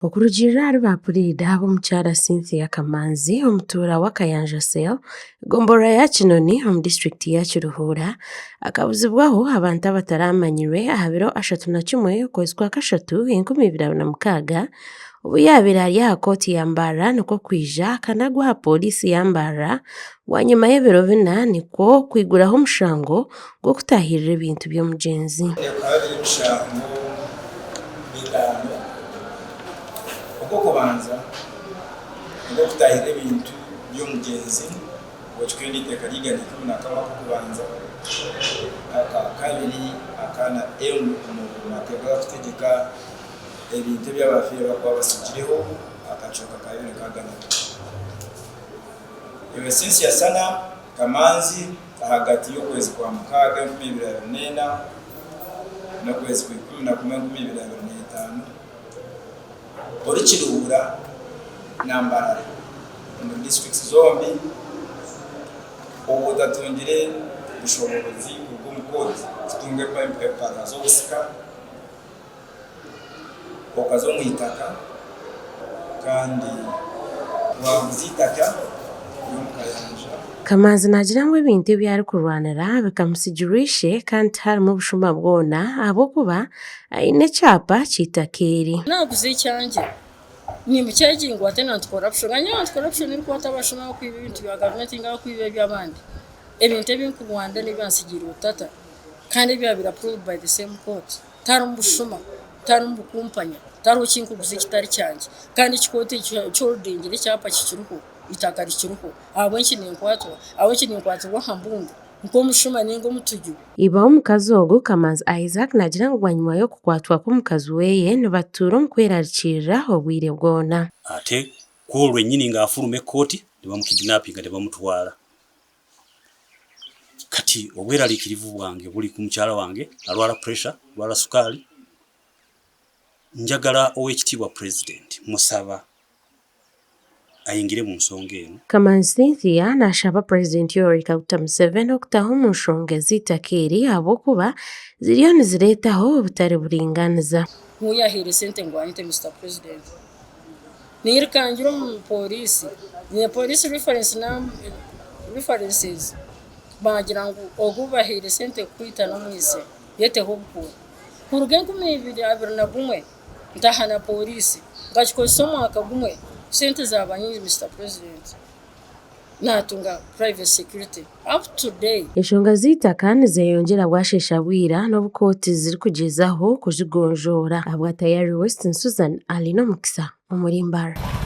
Okurugirira rwapurida ab'omukyara Cynthia Kamanzi omutuura wa Kayanja Cell gombora ya Kinoni omu disitulikiti ya Kiruhuura akabuzibwaho abantu abataramanyirwe aha biro 31 okwezi kwa Kashatu 2026 obu yaabire ari aha kooti ya Mbarara nikwo kwija akanagwa aha poliisi ya Mbarara wanyuma y'ebiro 4 nikwo kwiguraho omushango gw'okutahirira ebintu by'omugyenzi. Okubanza ngo kutahira ebintu by'omugenzi wekikwendi iteka rigana 11 okubanza kabiri akana mu mateka kutegeka ebintu by'abafiire bakuba basigireho akacoka kabiri kagana ewe Cynthia Sana Kamanzi hagati y'okwezi kwa Mukaaga 2024 n'okwezi kwa 11 2025 ori Kiruhuura na Mbarara mu districts zombi obudatungire bushobozi bw'omukozi zitunge empara z'obusika okazo mu itaka kandi wabuzitaka y'omukayanja. Kamanzi nagira ngu ebintu ebi arikurwanira bikamusigirishe kandi harimu obushuma bwona ahabw'okuba aine ekyapa ky'itaka eri. Naguze ekyangye nimukyegingwa ate anti-corruption ganye anti-corruption erikwata abashoma kwiba ebintu bya gavumenti nga kwiba eby'abandi ebintu ebinkurwanda n'ebyansigira obutata kandi byabira approved by the same court tari mu bushuma tari mu bukumpanya tari kinkuguze kitari cyanjye kandi kikote cy'ordingira icyapa kikiriho itaka rikiriho abwenshi ninkwatwa hambundu nko mushuma ningo mutuju. Iba omukazi ogu Kamanzi Isaac nagira ngu gwanyuma y'okukwatwa kw'omukazi weye nibatuura omu kwerarikirira obwire bwona. Ate kwolwe nyini nga afuluma ekkooti nibamukidnappinga nebamutwala. Kati obweraliikirivu bwange buli ku mukyala wange alwala pressure alwala sukaali njagala owekitiibwa president musaba ayingire mu nsonga eno. Kamanzi Cynthia nashaba President Yoweri Kaguta Museveni okutaho mu nsonga z'itaka eri ahabw'okuba ziriyo nizireetaho obutari buringaniza. Muyahere sente ngwanyite Mr. President nirikangira mu poliisi ne police references bagira ngu ogubahere sente kwita no mwise yeteho bukuru kurugengu mibiri abirina gumwe ntahana poliisi ngakikosa omwaka gumwe sente zabanyingi Mr. President natunga private security up to day. Enshonga z'itaka nizeyongera bwashesha bwira n'obukooti ziri kugezaho kuzigonjoora. Abwa Tayari West Susan alina omukisa omuri Mbarara.